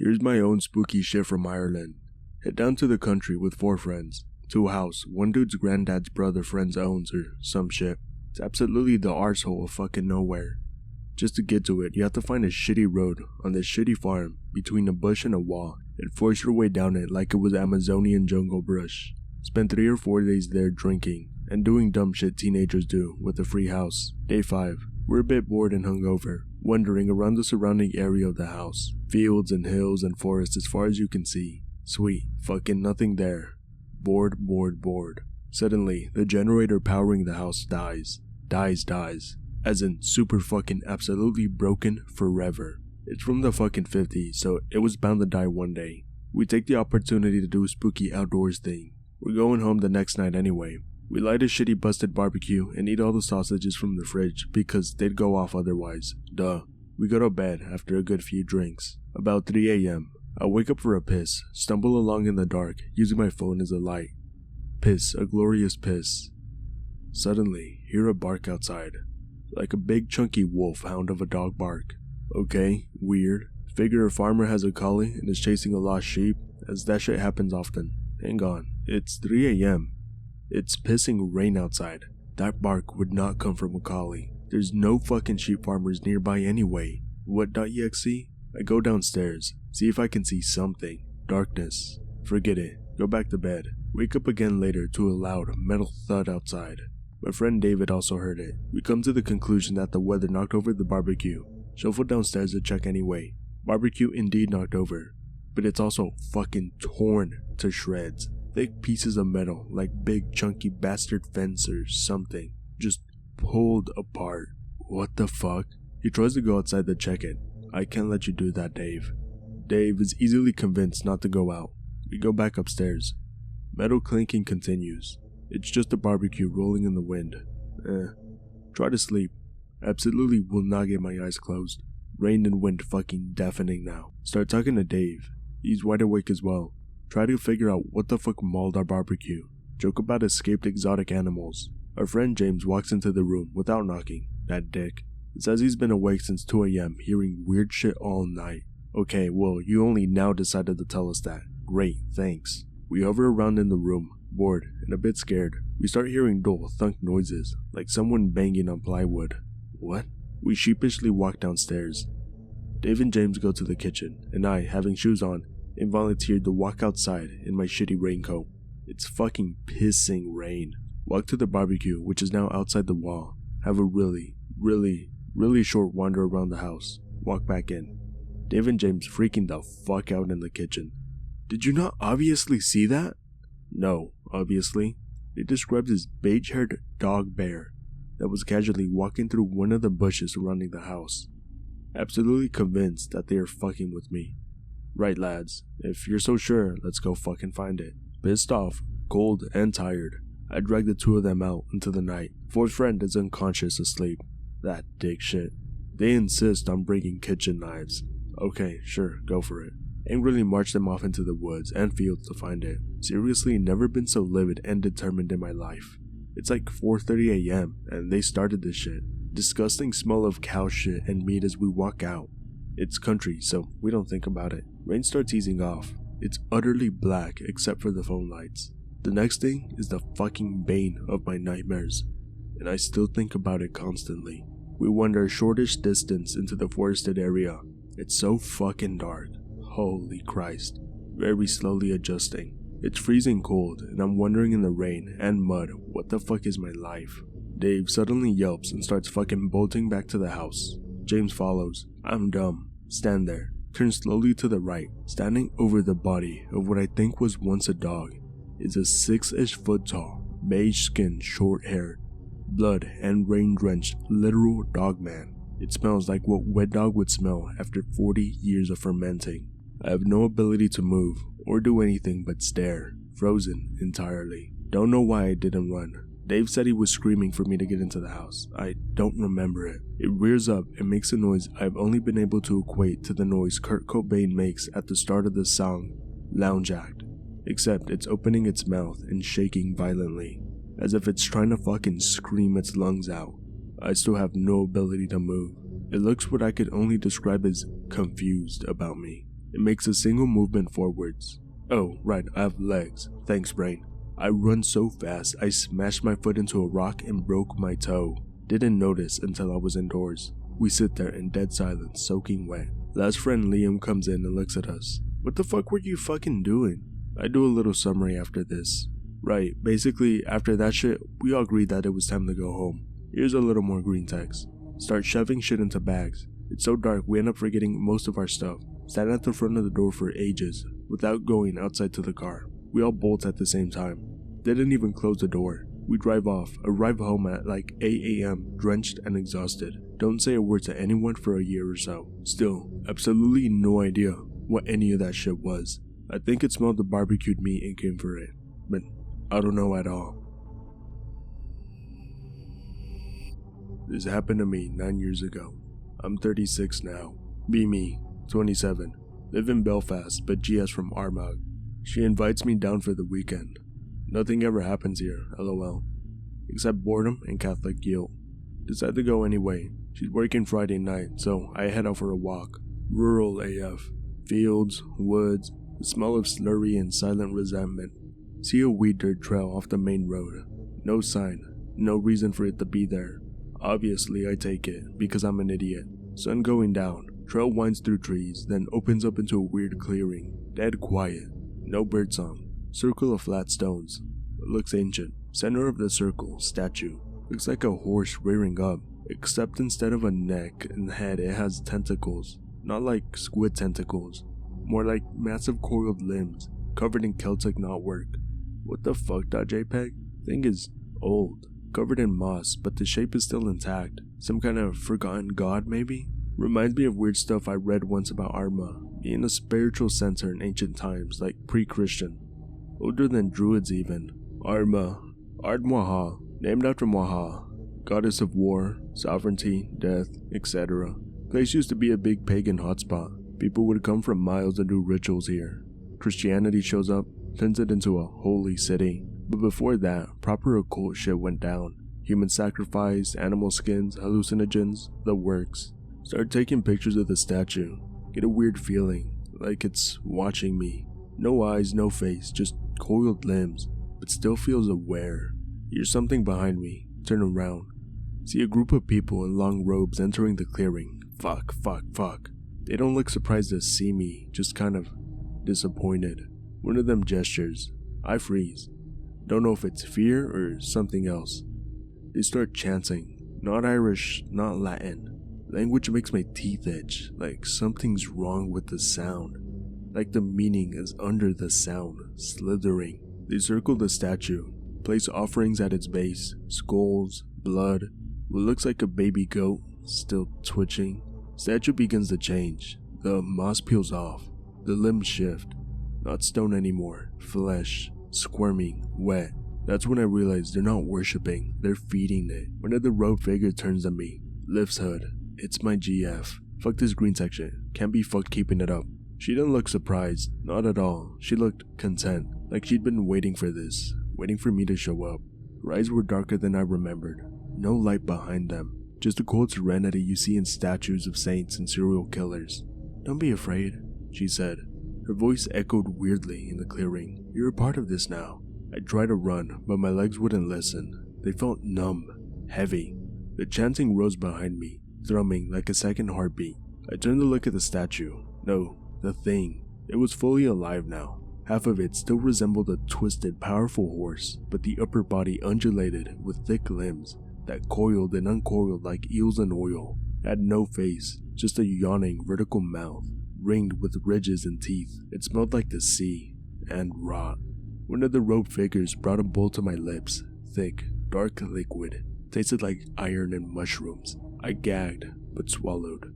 Here's my own spooky shit from Ireland. Head down to the country with 4 friends, to a house one dude's granddad's brother friends owns or some shit. It's absolutely the arsehole of fucking nowhere. Just to get to it, you have to find a shitty road on this shitty farm between a bush and a wall and force your way down it like it was Amazonian jungle brush. Spend 3 or 4 days there drinking and doing dumb shit teenagers do with a free house. Day 5. We're a bit bored and hungover, wandering around the surrounding area of the house. Fields and hills and forests as far as you can see. Sweet, fucking nothing there. Bored. Suddenly, the generator powering the house dies. Dies. As in super fucking absolutely broken forever. It's from the fucking 50s, so it was bound to die one day. We take the opportunity to do a spooky outdoors thing. We're going home the next night anyway. We light a shitty busted barbecue and eat all the sausages from the fridge because they'd go off otherwise. Duh. We go to bed after a good few drinks. About 3 a.m. I wake up for a piss, stumble along in the dark, using my phone as a light. Piss, a glorious piss. Suddenly, hear a bark outside. Like a big chunky wolf-hound of a dog bark. Okay, weird. Figure a farmer has a collie and is chasing a lost sheep, as that shit happens often. Hang on, it's 3 a.m. It's pissing rain outside. That bark would not come from a collie. There's no fucking sheep farmers nearby anyway. What.exe? I go downstairs, see if I can see something. Darkness. Forget it. Go back to bed. Wake up again later to a loud metal thud outside. My friend David also heard it. We come to the conclusion that the weather knocked over the barbecue. Shuffle downstairs to check anyway. Barbecue indeed knocked over, but it's also fucking torn to shreds. Thick pieces of metal, like big chunky bastard fence or something, just pulled apart. What the fuck? He tries to go outside to check it. I can't let you do that, Dave. Dave is easily convinced not to go out. We go back upstairs. Metal clinking continues. It's just a barbecue rolling in the wind. Try to sleep. Absolutely will not get my eyes closed. Rain and wind fucking deafening now. Start talking to Dave. He's wide awake as well. Try to figure out what the fuck mauled our barbecue. Joke about escaped exotic animals. Our friend James walks into the room without knocking. That dick. Says he's been awake since 2 a.m. hearing weird shit all night. Okay, well, you only now decided to tell us that. Great, thanks. We hover around in the room, bored and a bit scared. We start hearing dull thunk noises, like someone banging on plywood. What? We sheepishly walk downstairs. Dave and James go to the kitchen, and I, having shoes on, involunteered to walk outside in my shitty raincoat. It's fucking pissing rain. Walk to the barbecue, which is now outside the wall. Have a really short wander around the house. Walk back in. Dave and James freaking the fuck out in the kitchen. Did you not obviously see that? No, obviously. They described this beige-haired dog bear that was casually walking through one of the bushes surrounding the house. Absolutely convinced that they are fucking with me. Right, lads, if you're so sure, let's go fucking find it. Pissed off, cold, and tired, I drag the 2 of them out into the night. 4th friend is unconscious asleep. That dick shit. They insist on bringing kitchen knives. Okay, sure, go for it. Angrily march them off into the woods and fields to find it. Seriously, never been so livid and determined in my life. It's like 4:30 a.m. and they started this shit. Disgusting smell of cow shit and meat as we walk out. It's country, so we don't think about it. Rain starts easing off. It's utterly black except for the phone lights. The next thing is the fucking bane of my nightmares, and I still think about it constantly. We wander a shortish distance into the forested area. It's so fucking dark. Holy Christ. Very slowly adjusting. It's freezing cold, and I'm wondering in the rain and mud what the fuck is my life. Dave suddenly yelps and starts fucking bolting back to the house. James follows. I'm dumb. Stand there. Turn slowly to the right. Standing over the body of what I think was once a dog is a 6-ish foot tall, beige skinned, short haired, blood and rain drenched literal dog man. It smells like what wet dog would smell after 40 years of fermenting. I have no ability to move or do anything but stare, frozen entirely. Don't know why I didn't run. Dave said he was screaming for me to get into the house. I don't remember it. It rears up and makes a noise I've only been able to equate to the noise Kurt Cobain makes at the start of the song Lounge Act, except it's opening its mouth and shaking violently, as if it's trying to fucking scream its lungs out. I still have no ability to move. It looks what I could only describe as confused about me. It makes a single movement forwards. Oh, right, I have legs. Thanks, brain. I run so fast, I smashed my foot into a rock and broke my toe. Didn't notice until I was indoors. We sit there in dead silence, soaking wet. Last friend Liam comes in and looks at us. What the fuck were you fucking doing? I do a little summary after this. Right, basically, after that shit, we all agreed that it was time to go home. Here's a little more green text. Start shoving shit into bags. It's so dark, we end up forgetting most of our stuff. Sat at the front of the door for ages, without going outside to the car. We all bolt at the same time. Didn't even close the door. We drive off, arrive home at like 8 a.m, drenched and exhausted. Don't say a word to anyone for a year or so. Still, absolutely no idea what any of that shit was. I think it smelled the barbecued meat and came for it, but I don't know at all. This happened to me 9 years ago. I'm 36 now. Be me, 27. Live in Belfast, but GS from Armagh. She invites me down for the weekend. Nothing ever happens here, lol. Except boredom and Catholic guilt. Decide to go anyway. She's working Friday night, so I head out for a walk. Rural AF. Fields, woods, the smell of slurry and silent resentment. See a weed dirt trail off the main road. No sign, no reason for it to be there. Obviously I take it, because I'm an idiot. Sun going down, trail winds through trees, then opens up into a weird clearing. Dead quiet, no birdsong. Circle of flat stones. It looks ancient. Center of the circle, statue. Looks like a horse rearing up, except instead of a neck and head it has tentacles. Not like squid tentacles, more like massive coiled limbs, covered in Celtic knotwork. What the fuck, .jpg? Thing is old, covered in moss, but the shape is still intact. Some kind of forgotten god maybe? Reminds me of weird stuff I read once about Armagh, being a spiritual center in ancient times, like pre-Christian. Older than druids even. Armagh, Ardmwaha, named after Mwaha, goddess of war, sovereignty, death, etc. Place used to be a big pagan hotspot. People would come from miles to do rituals here. Christianity shows up, turns it into a holy city. But before that, proper occult shit went down. Human sacrifice, animal skins, hallucinogens, the works. Start taking pictures of the statue. Get a weird feeling, like it's watching me. No eyes, no face, just coiled limbs, but still feels aware. Hear something behind me. Turn around. See a group of people in long robes entering the clearing. Fuck. They don't look surprised to see me, just kind of disappointed. One of them gestures. I freeze. Don't know if it's fear or something else. They start chanting. Not Irish, not Latin. Language makes my teeth itch, like something's wrong with the sound. Like the meaning is under the sound, slithering. They circle the statue, place offerings at its base, skulls, blood, what looks like a baby goat, still twitching. Statue begins to change. The moss peels off. The limbs shift. Not stone anymore, flesh, squirming, wet. That's when I realize they're not worshipping, they're feeding it. One of the robed figures turns to me, lifts hood. It's my GF. Fuck this green section, can't be fucked keeping it up. She didn't look surprised, not at all. She looked content, like she'd been waiting for this, waiting for me to show up. Her eyes were darker than I remembered. No light behind them, just the cold serenity you see in statues of saints and serial killers. Don't be afraid, she said. Her voice echoed weirdly in the clearing. You're a part of this now. I tried to run, but my legs wouldn't listen. They felt numb, heavy. The chanting rose behind me, thrumming like a second heartbeat. I turned to look at the statue. No, the thing. It was fully alive now. Half of it still resembled a twisted, powerful horse, but the upper body undulated with thick limbs that coiled and uncoiled like eels in oil. It had no face, just a yawning vertical mouth, ringed with ridges and teeth. It smelled like the sea, and rot. One of the robed figures brought a bowl to my lips, thick, dark liquid. Tasted like iron and mushrooms. I gagged, but swallowed.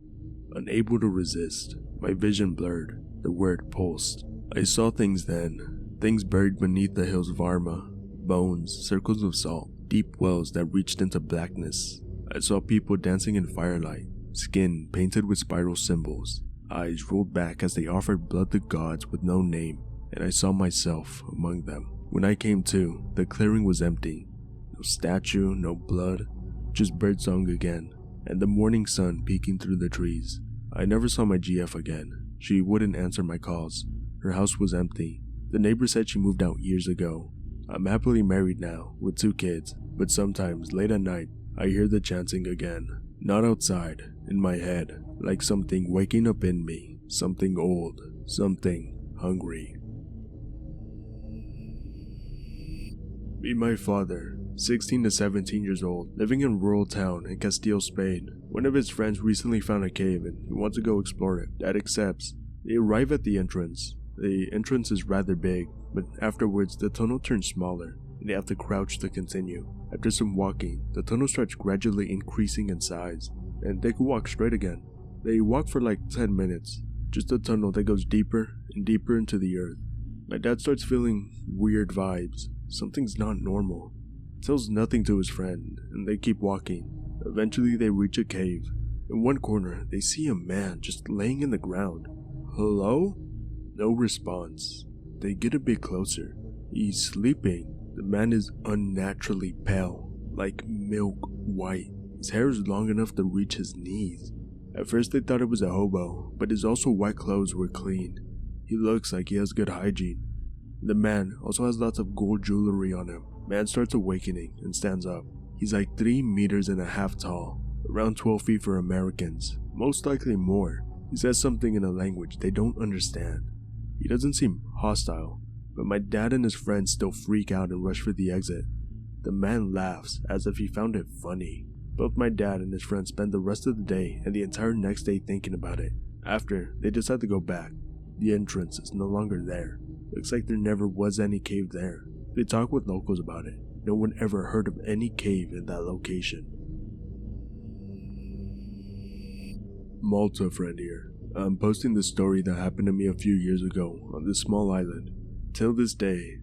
Unable to resist, my vision blurred. The word pulsed. I saw things then, things buried beneath the hills of Armagh. Bones, circles of salt, deep wells that reached into blackness. I saw people dancing in firelight, skin painted with spiral symbols. Eyes rolled back as they offered blood to gods with no name, and I saw myself among them. When I came to, the clearing was empty. No statue, no blood, just birdsong again, and the morning sun peeking through the trees. I never saw my GF again. She wouldn't answer my calls. Her house was empty. The neighbor said she moved out years ago. I'm happily married now, with 2 kids, but sometimes, late at night, I hear the chanting again. Not outside, in my head, like something waking up in me, something old, something hungry. Meet my father, 16 to 17 years old, living in a rural town in Castile, Spain. One of his friends recently found a cave and he wants to go explore it. Dad accepts. They arrive at the entrance. The entrance is rather big, but afterwards the tunnel turns smaller and they have to crouch to continue. After some walking, the tunnel starts gradually increasing in size, and they can walk straight again. They walk for like 10 minutes, just a tunnel that goes deeper and deeper into the earth. My dad starts feeling weird vibes. Something's not normal. Tells nothing to his friend, and they keep walking. Eventually they reach a cave. In one corner, they see a man just laying in the ground. Hello? No response. They get a bit closer. He's sleeping. The man is unnaturally pale, like milk white. His hair is long enough to reach his knees. At first they thought it was a hobo, but his also white clothes were clean. He looks like he has good hygiene. The man also has lots of gold jewelry on him. Man starts awakening and stands up. He's like 3.5 meters tall, around 12 feet for Americans, most likely more. He says something in a language they don't understand. He doesn't seem hostile, but my dad and his friends still freak out and rush for the exit. The man laughs as if he found it funny. Both my dad and his friends spend the rest of the day and the entire next day thinking about it. After, they decide to go back. The entrance is no longer there. Looks like there never was any cave there. They talk with locals about it. No one ever heard of any cave in that location. Malta friend here. I'm posting this story that happened to me a few years ago on this small island. Till this day,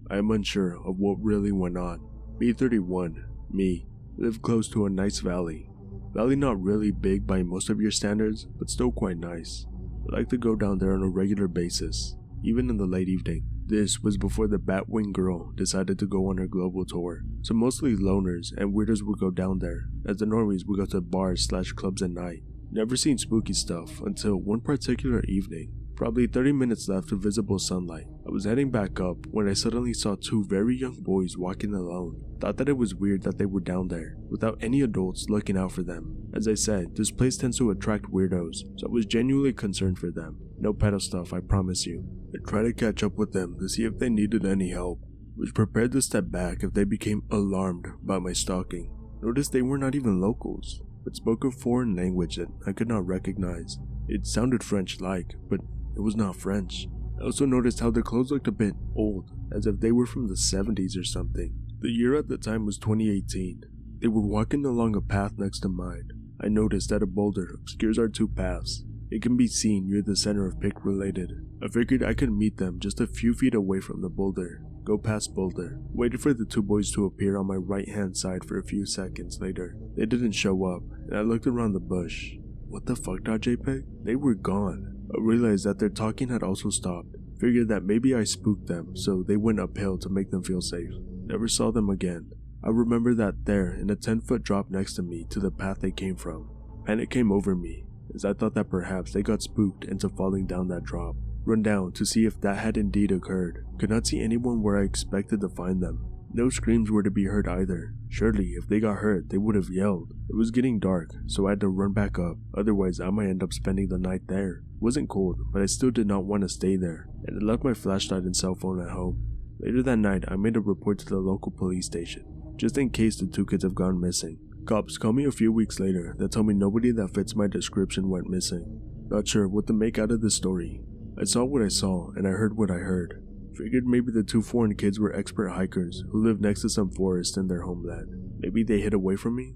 I am unsure of what really went on. B31, me, live close to a nice valley. Valley not really big by most of your standards, but still quite nice. I like to go down there on a regular basis, even in the late evening. This was before the Batwing girl decided to go on her global tour, so mostly loners and weirdos would go down there, as the normies would go to bars/clubs at night. Never seen spooky stuff until one particular evening. Probably 30 minutes left of visible sunlight. I was heading back up when I suddenly saw 2 very young boys walking alone. Thought that it was weird that they were down there, without any adults looking out for them. As I said, this place tends to attract weirdos, so I was genuinely concerned for them. No pedo stuff, I promise you. I tried to catch up with them to see if they needed any help. Was prepared to step back if they became alarmed by my stalking. Noticed they were not even locals, but spoke a foreign language that I could not recognize. It sounded French-like, but it was not French. I also noticed how their clothes looked a bit old, as if they were from the 70s or something. The year at the time was 2018. They were walking along a path next to mine. I noticed that a boulder obscures our 2 paths. It can be seen near the center of pick related. I figured I could meet them just a few feet away from the boulder. Go past boulder. Waited for the 2 boys to appear on my right hand side for a few seconds later. They didn't show up, and I looked around the bush. What the fuck, .jpg? They were gone. I realized that their talking had also stopped. Figured that maybe I spooked them, so they went uphill to make them feel safe. Never saw them again. I remember that there, in a 10-foot drop next to me to the path they came from. Panic came over me, as I thought that perhaps they got spooked into falling down that drop. Run down to see if that had indeed occurred. Could not see anyone where I expected to find them. No screams were to be heard either. Surely, if they got hurt, they would have yelled. It was getting dark, so I had to run back up, otherwise I might end up spending the night there. It wasn't cold, but I still did not want to stay there, and I left my flashlight and cell phone at home. Later that night, I made a report to the local police station, just in case the 2 kids have gone missing. Cops called me a few weeks later that told me nobody that fits my description went missing. Not sure what to make out of this story. I saw what I saw, and I heard what I heard. Figured maybe the 2 foreign kids were expert hikers who lived next to some forest in their homeland. Maybe they hid away from me?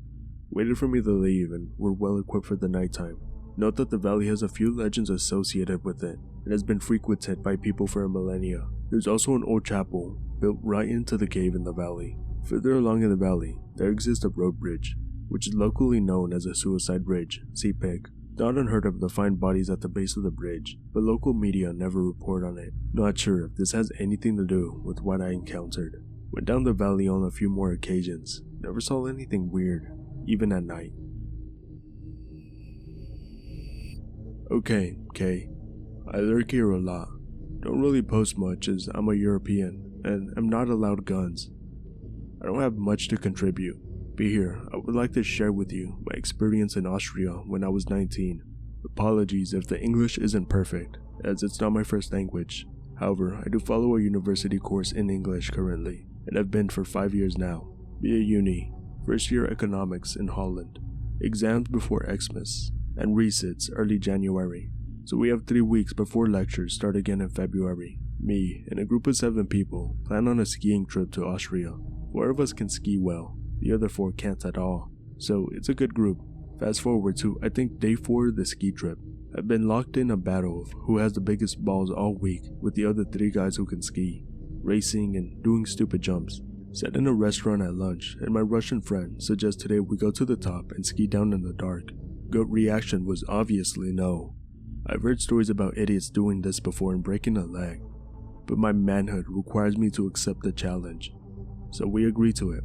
Waited for me to leave and were well equipped for the nighttime. Note that the valley has a few legends associated with it and has been frequented by people for a millennia. There's also an old chapel built right into the cave in the valley. Further along in the valley, there exists a road bridge, which is locally known as a suicide bridge, see pic. Not unheard of to find bodies at the base of the bridge, but local media never report on it. Not sure if this has anything to do with what I encountered. Went down the valley on a few more occasions. Never saw anything weird, even at night. Okay, Kay. I lurk here a lot. Don't really post much as I'm a European and I'm not allowed guns. I don't have much to contribute, but here, I would like to share with you my experience in Austria when I was 19. Apologies if the English isn't perfect, as it's not my first language. However, I do follow a university course in English currently, and I've been for 5 years now. Via uni, first year economics in Holland, exams before Xmas, and resits early January. So we have 3 weeks before lectures start again in February. Me and a group of 7 people plan on a skiing trip to Austria. 4 of us can ski well, the other 4 can't at all. So it's a good group. Fast forward to I think day 4 of the ski trip. I've been locked in a battle of who has the biggest balls all week with the other 3 guys who can ski, racing and doing stupid jumps. Sat in a restaurant at lunch and my Russian friend suggests today we go to the top and ski down in the dark. Gut reaction was obviously no. I've heard stories about idiots doing this before and breaking a leg, but my manhood requires me to accept the challenge. So we agree to it.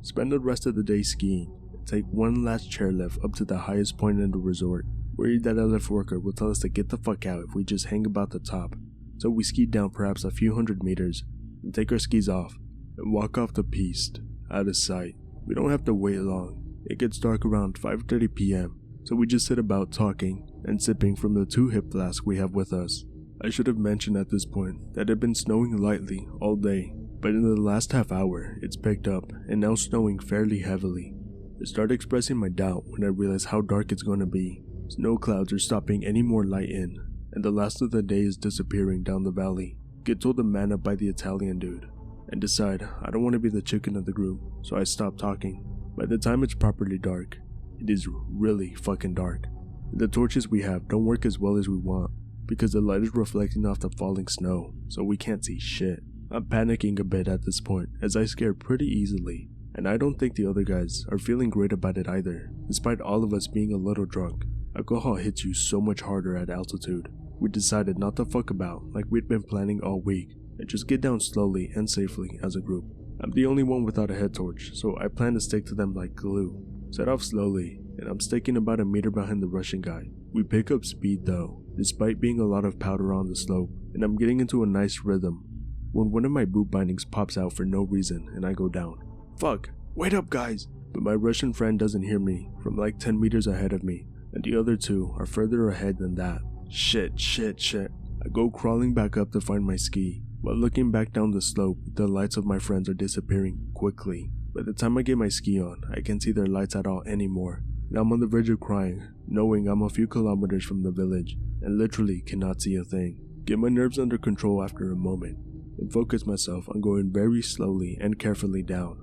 Spend the rest of the day skiing and take one last chairlift up to the highest point in the resort, worried that a lift worker will tell us to get the fuck out if we just hang about the top. So we ski down perhaps a few hundred meters and take our skis off and walk off the piste, out of sight. We don't have to wait long. It gets dark around 5:30 p.m. So we just sit about talking and sipping from the 2 hip flasks we have with us. I should have mentioned at this point that it had been snowing lightly all day, but in the last half hour it's picked up and now snowing fairly heavily. I start expressing my doubt when I realize how dark it's going to be. Snow clouds are stopping any more light in, and the last of the day is disappearing down the valley. Get told to man up by the Italian dude, and decide I don't want to be the chicken of the group, so I stop talking. By the time it's properly dark, it is really fucking dark. The torches we have don't work as well as we want, because the light is reflecting off the falling snow, so we can't see shit. I'm panicking a bit at this point, as I scare pretty easily, and I don't think the other guys are feeling great about it either, despite all of us being a little drunk. Alcohol hits you so much harder at altitude. We decided not to fuck about like we'd been planning all week, and just get down slowly and safely as a group. I'm the only one without a head torch, so I plan to stick to them like glue. Set off slowly, and I'm sticking about a meter behind the Russian guy. We pick up speed though, despite being a lot of powder on the slope, and I'm getting into a nice rhythm, when one of my boot bindings pops out for no reason and I go down. Fuck, wait up guys! But my Russian friend doesn't hear me from like 10 meters ahead of me, and the other 2 are further ahead than that. Shit. I go crawling back up to find my ski, while looking back down the slope, the lights of my friends are disappearing quickly. By the time I get my ski on, I can't see their lights at all anymore, and I'm on the verge of crying, knowing I'm a few kilometers from the village, and literally cannot see a thing. Get my nerves under control after a moment, and focus myself on going very slowly and carefully down.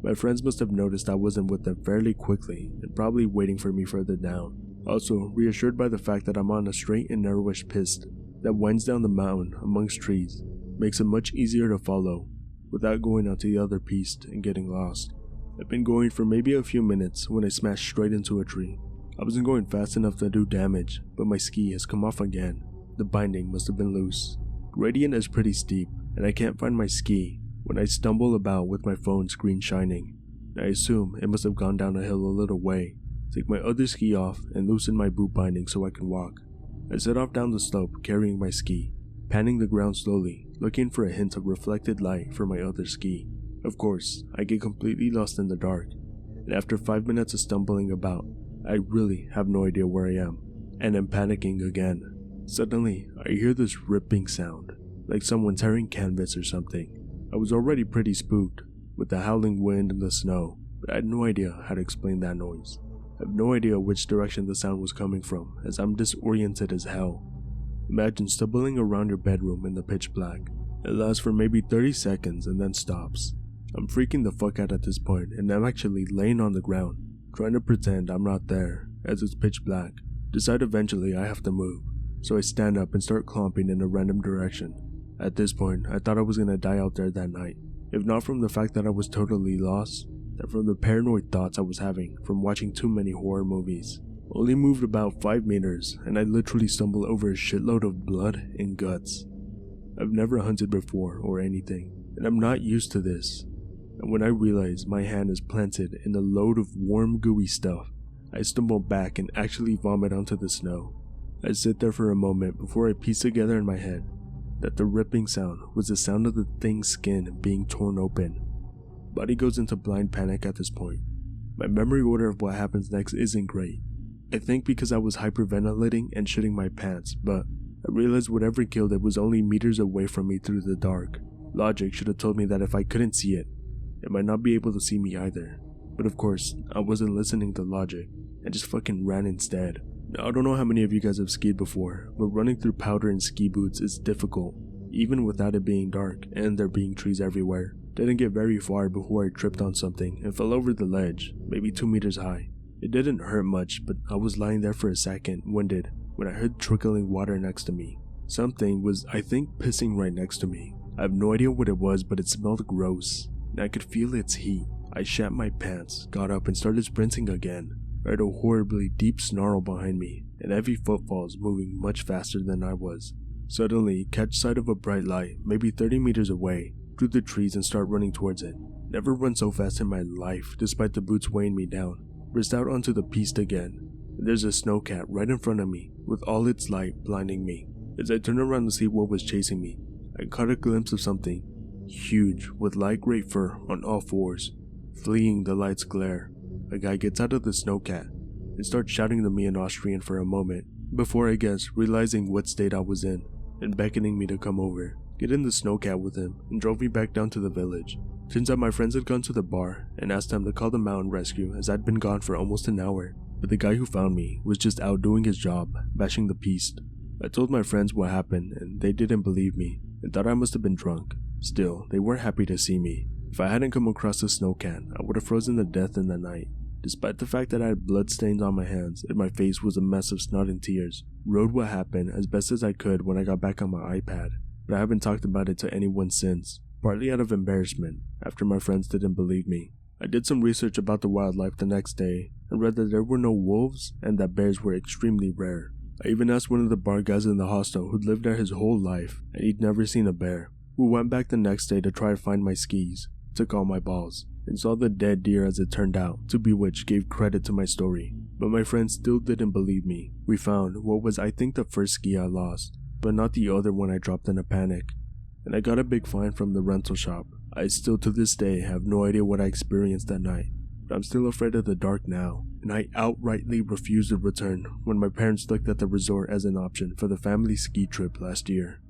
My friends must have noticed I wasn't with them fairly quickly, and probably waiting for me further down. Also, reassured by the fact that I'm on a straight and narrowish piste that winds down the mountain amongst trees, makes it much easier to follow, without going onto the other piste and getting lost. I've been going for maybe a few minutes when I smashed straight into a tree. I wasn't going fast enough to do damage, but my ski has come off again. The binding must have been loose. Gradient is pretty steep, and I can't find my ski when I stumble about with my phone screen shining. I assume it must have gone down a hill a little way. Take my other ski off and loosen my boot binding so I can walk. I set off down the slope carrying my ski, panning the ground slowly, looking for a hint of reflected light for my other ski. Of course, I get completely lost in the dark, and after 5 minutes of stumbling about, I really have no idea where I am, and am panicking again. Suddenly, I hear this ripping sound, like someone tearing canvas or something. I was already pretty spooked, with the howling wind and the snow, but I had no idea how to explain that noise. I have no idea which direction the sound was coming from, as I'm disoriented as hell. Imagine stumbling around your bedroom in the pitch black. It lasts for maybe 30 seconds and then stops. I'm freaking the fuck out at this point, and I'm actually laying on the ground, trying to pretend I'm not there, as it's pitch black. Decide eventually I have to move, so I stand up and start clomping in a random direction. At this point, I thought I was gonna die out there that night, if not from the fact that I was totally lost, then from the paranoid thoughts I was having from watching too many horror movies. Only moved about 5 meters, and I literally stumbled over a shitload of blood and guts. I've never hunted before or anything, and I'm not used to this. And when I realize my hand is planted in a load of warm gooey stuff, I stumble back and actually vomit onto the snow. I sit there for a moment before I piece together in my head that the ripping sound was the sound of the thing's skin being torn open. Body goes into blind panic at this point. My memory order of what happens next isn't great. I think because I was hyperventilating and shitting my pants, but I realized whatever killed it was only meters away from me through the dark. Logic should have told me that if I couldn't see it, it might not be able to see me either. But of course, I wasn't listening to logic. I just fucking ran instead. Now, I don't know how many of you guys have skied before, but running through powder in ski boots is difficult, even without it being dark and there being trees everywhere. Didn't get very far before I tripped on something and fell over the ledge, maybe 2 meters high. It didn't hurt much, but I was lying there for a second, winded, when I heard trickling water next to me. Something was, I think, pissing right next to me. I have no idea what it was, but it smelled gross, and I could feel its heat. I shat my pants, got up and started sprinting again. I heard a horribly deep snarl behind me, and heavy footfalls moving much faster than I was. Suddenly, catch sight of a bright light, maybe 30 meters away, through the trees and start running towards it. Never run so fast in my life, despite the boots weighing me down. Burst out onto the piste again. There's a snowcat right in front of me, with all its light blinding me. As I turned around to see what was chasing me, I caught a glimpse of something huge, with light gray fur on all fours, fleeing the light's glare. A guy gets out of the snowcat and starts shouting to me in Austrian for a moment, before I guess realizing what state I was in, and beckoning me to come over. Get in the snowcat with him, and drove me back down to the village. Turns out my friends had gone to the bar, and asked them to call the mountain rescue as I'd been gone for almost an hour. But the guy who found me was just out doing his job, bashing the piste. I told my friends what happened, and they didn't believe me, and thought I must have been drunk. Still, they were happy to see me. If I hadn't come across the snowcat, I would have frozen to death in the night. Despite the fact that I had blood stains on my hands and my face was a mess of snot and tears, wrote what happened as best as I could when I got back on my iPad, but I haven't talked about it to anyone since, partly out of embarrassment, after my friends didn't believe me. I did some research about the wildlife the next day, and read that there were no wolves and that bears were extremely rare. I even asked one of the bar guys in the hostel who'd lived there his whole life, and he'd never seen a bear. We went back the next day to try to find my skis, took all my balls, and saw the dead deer as it turned out, to be which gave credit to my story. But my friends still didn't believe me. We found what was I think the first ski I lost, but not the other one I dropped in a panic. And I got a big fine from the rental shop. I still to this day have no idea what I experienced that night, but I'm still afraid of the dark now, and I outrightly refused to return when my parents looked at the resort as an option for the family ski trip last year.